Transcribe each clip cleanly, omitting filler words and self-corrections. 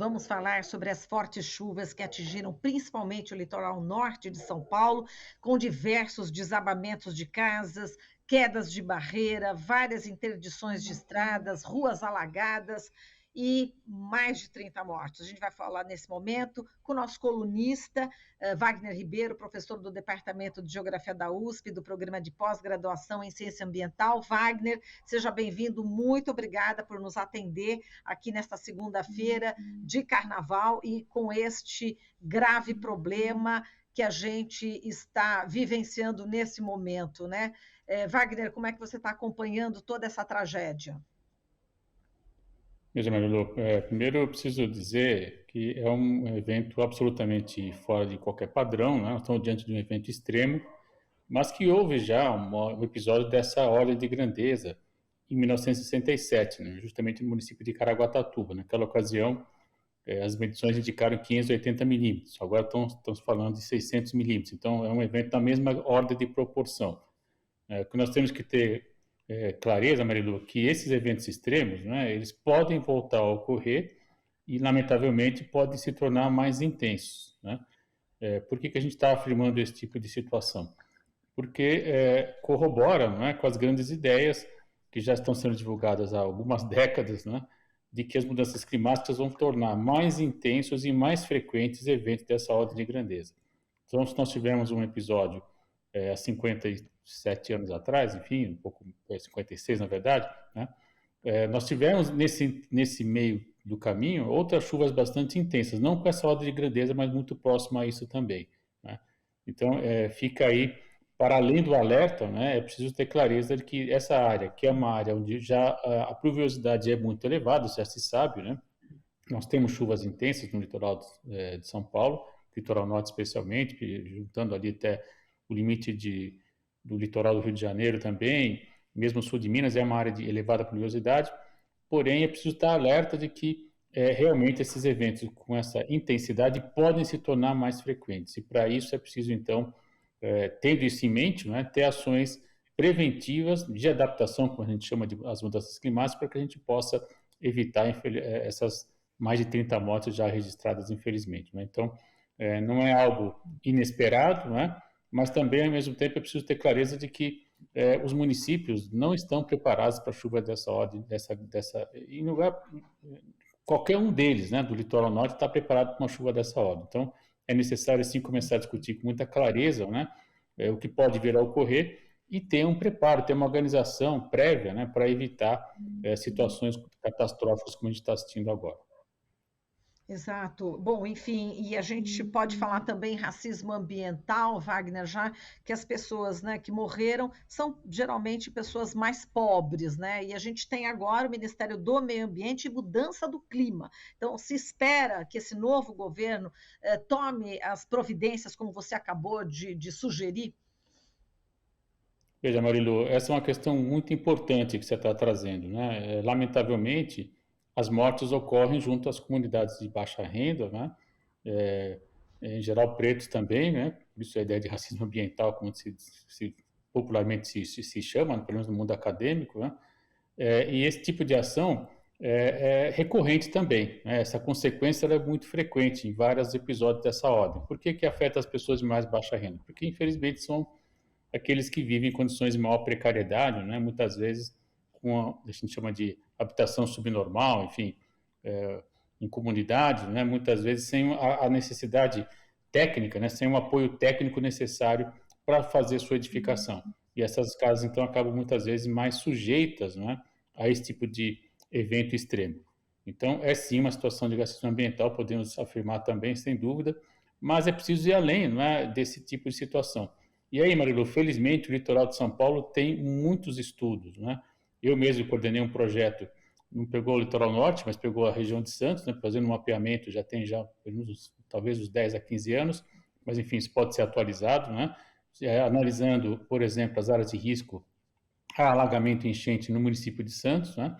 Vamos falar sobre as fortes chuvas que atingiram principalmente o litoral norte de São Paulo, com diversos desabamentos de casas, quedas de barreira, várias interdições de estradas, ruas alagadas e mais de 30 mortos. A gente vai falar nesse momento com o nosso colunista, Wagner Ribeiro, professor do Departamento de Geografia da USP, do programa de pós-graduação em Ciência Ambiental. Wagner, seja bem-vindo, muito obrigada por nos atender aqui nesta segunda-feira de carnaval e com este grave problema que a gente está vivenciando nesse momento, né? Wagner, como é que você está acompanhando toda essa tragédia? Veja, Marilu, primeiro eu preciso dizer que é um evento absolutamente fora de qualquer padrão, né? Nós estamos diante de um evento extremo, mas que houve já um episódio dessa ordem de grandeza em 1967, né? Justamente no município de Caraguatatuba. Naquela ocasião, as medições indicaram 580 milímetros, agora estamos falando de 600 milímetros, então é um evento da mesma ordem de proporção. O que nós temos que ter clareza, Marilu, que esses eventos extremos, né, eles podem voltar a ocorrer e, lamentavelmente, podem se tornar mais intensos. Né? Por que a gente está afirmando esse tipo de situação? Porque corrobora, né, com as grandes ideias que já estão sendo divulgadas há algumas décadas, né, de que as mudanças climáticas vão tornar mais intensos e mais frequentes eventos dessa ordem de grandeza. Então, se nós tivermos um episódio há 57 anos atrás, enfim, um pouco, 56 na verdade, né? Nós tivemos nesse meio do caminho outras chuvas bastante intensas, não com essa ordem de grandeza, mas muito próxima a isso também. Né? Então, fica aí, para além do alerta, né, é preciso ter clareza de que essa área, que é uma área onde já a pluviosidade é muito elevada, já se sabe, né? Nós temos chuvas intensas no litoral de São Paulo, litoral norte especialmente, juntando ali até o limite do litoral do Rio de Janeiro também, mesmo o sul de Minas é uma área de elevada pluviosidade, porém é preciso estar alerta de que realmente esses eventos com essa intensidade podem se tornar mais frequentes, e para isso é preciso então, tendo isso em mente, né, ter ações preventivas de adaptação, como a gente chama de as mudanças climáticas, para que a gente possa evitar essas mais de 30 mortes já registradas, infelizmente. Né? Então, não é algo inesperado, né? Mas também, ao mesmo tempo, é preciso ter clareza de que os municípios não estão preparados para chuva dessa ordem, em lugar, qualquer um deles, né, do litoral norte, está preparado para uma chuva dessa ordem. Então, é necessário, sim, começar a discutir com muita clareza, né, o que pode vir a ocorrer e ter um preparo, ter uma organização prévia, né, para evitar situações catastróficas como a gente está assistindo agora. Exato. Bom, enfim, e a gente pode falar também racismo ambiental, Wagner, já que as pessoas, né, que morreram são geralmente pessoas mais pobres, né? E a gente tem agora o Ministério do Meio Ambiente e Mudança do Clima. Então, se espera que esse novo governo tome as providências, como você acabou de sugerir. Veja, Marilu, essa é uma questão muito importante que você está trazendo, né? Lamentavelmente, as mortes ocorrem junto às comunidades de baixa renda, né? É, em geral pretos também, né? Por isso a ideia de racismo ambiental, como popularmente se chama, pelo menos no mundo acadêmico, né? E esse tipo de ação é recorrente também, né? Essa consequência é muito frequente em vários episódios dessa ordem. Por que afeta as pessoas de mais baixa renda? Porque, infelizmente, são aqueles que vivem em condições de maior precariedade, né? Muitas vezes com a gente chama de habitação subnormal, enfim, em comunidades, né? Muitas vezes sem a necessidade técnica, né? Sem o apoio técnico necessário para fazer sua edificação. E essas casas, então, acabam muitas vezes mais sujeitas, né, a esse tipo de evento extremo. Então, é sim uma situação de racismo ambiental, podemos afirmar também, sem dúvida, mas é preciso ir além, não é, desse tipo de situação. E aí, Marilu, felizmente o litoral de São Paulo tem muitos estudos, né? Eu mesmo coordenei um projeto, não pegou o litoral norte, mas pegou a região de Santos, né, fazendo um mapeamento, já tem talvez uns 10 a 15 anos, mas enfim, isso pode ser atualizado, né? Analisando, por exemplo, as áreas de risco a alagamento e enchente no município de Santos, né?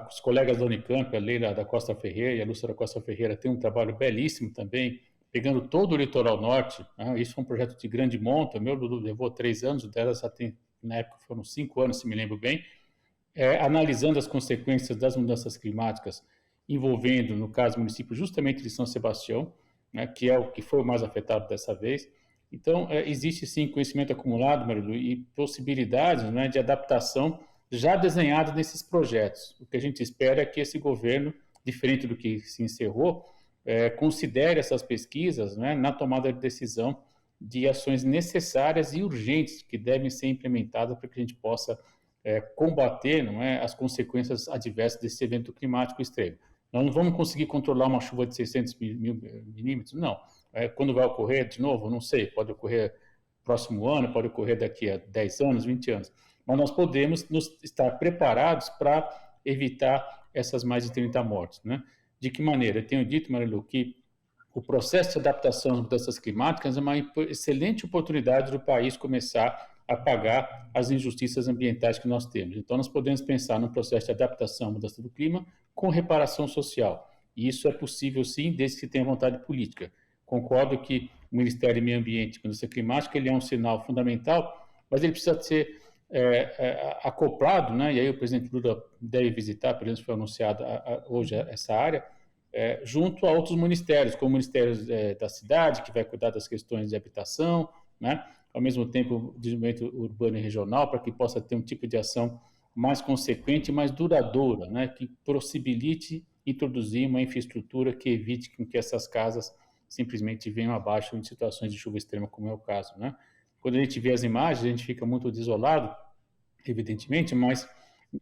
Os colegas da Unicamp, a Leila da Costa Ferreira e a Lúcia da Costa Ferreira, têm um trabalho belíssimo também, pegando todo o litoral norte. Né? Isso foi um projeto de grande monta, o meu levou 3 anos, o dela já tem, na época foram 5 anos, se me lembro bem, analisando as consequências das mudanças climáticas envolvendo, no caso, o município justamente de São Sebastião, né, que é o que foi o mais afetado dessa vez. Então, existe sim conhecimento acumulado, Marilu, e possibilidades, né, de adaptação já desenhadas nesses projetos. O que a gente espera é que esse governo, diferente do que se encerrou, considere essas pesquisas, né, na tomada de decisão de ações necessárias e urgentes que devem ser implementadas para que a gente possa combater, não é, as consequências adversas desse evento climático extremo. Nós não vamos conseguir controlar uma chuva de 600 milímetros, não. Quando vai ocorrer de novo, não sei, pode ocorrer próximo ano, pode ocorrer daqui a 10 anos, 20 anos. Mas nós podemos estar preparados para evitar essas mais de 30 mortes, né? De que maneira? Eu tenho dito, Marilu, que o processo de adaptação às mudanças climáticas é uma excelente oportunidade do país começar a pagar as injustiças ambientais que nós temos. Então, nós podemos pensar no processo de adaptação à mudança do clima com reparação social. E isso é possível, sim, desde que tenha vontade política. Concordo que o Ministério do Meio Ambiente e Mudança Climática ele é um sinal fundamental, mas ele precisa ser acoplado, né? E aí o presidente Lula deve visitar, pelo menos foi anunciado hoje essa área, junto a outros ministérios, como o Ministério da Cidade, que vai cuidar das questões de habitação, né? Ao mesmo tempo, o desenvolvimento urbano e regional, para que possa ter um tipo de ação mais consequente e mais duradoura, né? Que possibilite introduzir uma infraestrutura que evite que essas casas simplesmente venham abaixo em situações de chuva extrema, como é o caso, né? Quando a gente vê as imagens, a gente fica muito desolado, evidentemente, mas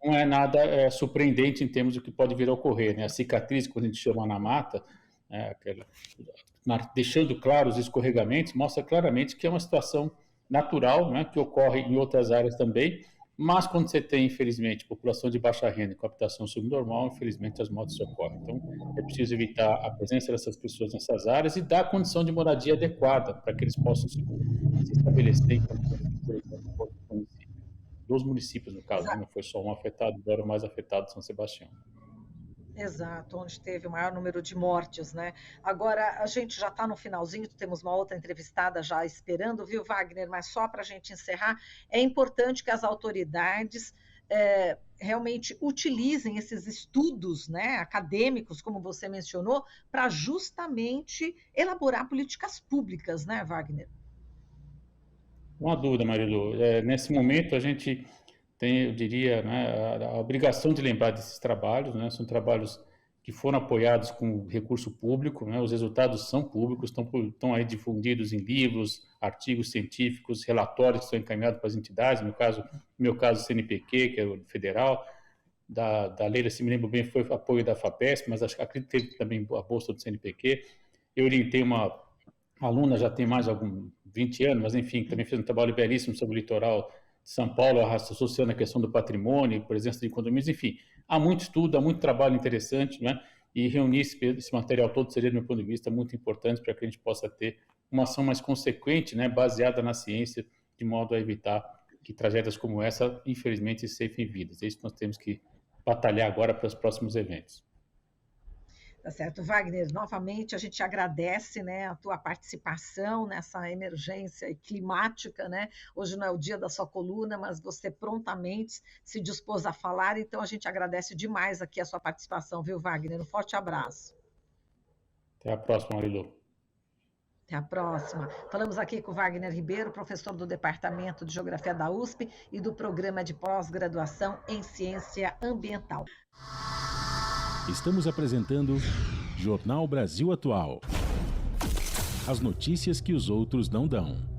não é nada surpreendente em termos do que pode vir a ocorrer, né? A cicatriz, quando a gente chama na mata, deixando claro os escorregamentos, mostra claramente que é uma situação natural, né, que ocorre em outras áreas também, mas quando você tem, infelizmente, população de baixa renda com habitação subnormal, infelizmente as mortes ocorrem. Então, é preciso evitar a presença dessas pessoas nessas áreas e dar condição de moradia adequada para que eles possam se estabelecer dos municípios, no caso, não foi só um afetado, agora o mais afetado, São Sebastião. Exato, onde teve o maior número de mortes, né? Agora, a gente já está no finalzinho, temos uma outra entrevistada já esperando, viu, Wagner? Mas só para a gente encerrar, é importante que as autoridades realmente utilizem esses estudos, né, acadêmicos, como você mencionou, para justamente elaborar políticas públicas, né, Wagner? Não há dúvida, Marilu. Nesse momento, a gente tem, eu diria, né, a obrigação de lembrar desses trabalhos, né? São trabalhos que foram apoiados com recurso público, né? Os resultados são públicos, estão aí difundidos em livros, artigos científicos, relatórios que são encaminhados para as entidades, no meu caso, o CNPq, que é o federal, da Leila, se me lembro bem, foi apoio da FAPESP, mas acredito que teve também a bolsa do CNPq. Eu orientei uma aluna, já tem mais de 20 anos, mas enfim, também fez um trabalho belíssimo sobre o litoral de São Paulo, associando a questão do patrimônio, presença de condomínios, enfim, há muito estudo, há muito trabalho interessante, né? E reunir esse material todo seria, do meu ponto de vista, muito importante para que a gente possa ter uma ação mais consequente, né, baseada na ciência, de modo a evitar que tragédias como essa, infelizmente, ceifem vidas. É isso que nós temos que batalhar agora para os próximos eventos. Tá certo, Wagner, novamente a gente agradece, né, a tua participação nessa emergência climática, né? Hoje não é o dia da sua coluna, mas você prontamente se dispôs a falar, então a gente agradece demais aqui a sua participação, viu, Wagner? Um forte abraço. Até a próxima, Marilu. Até a próxima. Falamos aqui com o Wagner Ribeiro, professor do Departamento de Geografia da USP e do Programa de Pós-Graduação em Ciência Ambiental. Estamos apresentando Jornal Brasil Atual. As notícias que os outros não dão.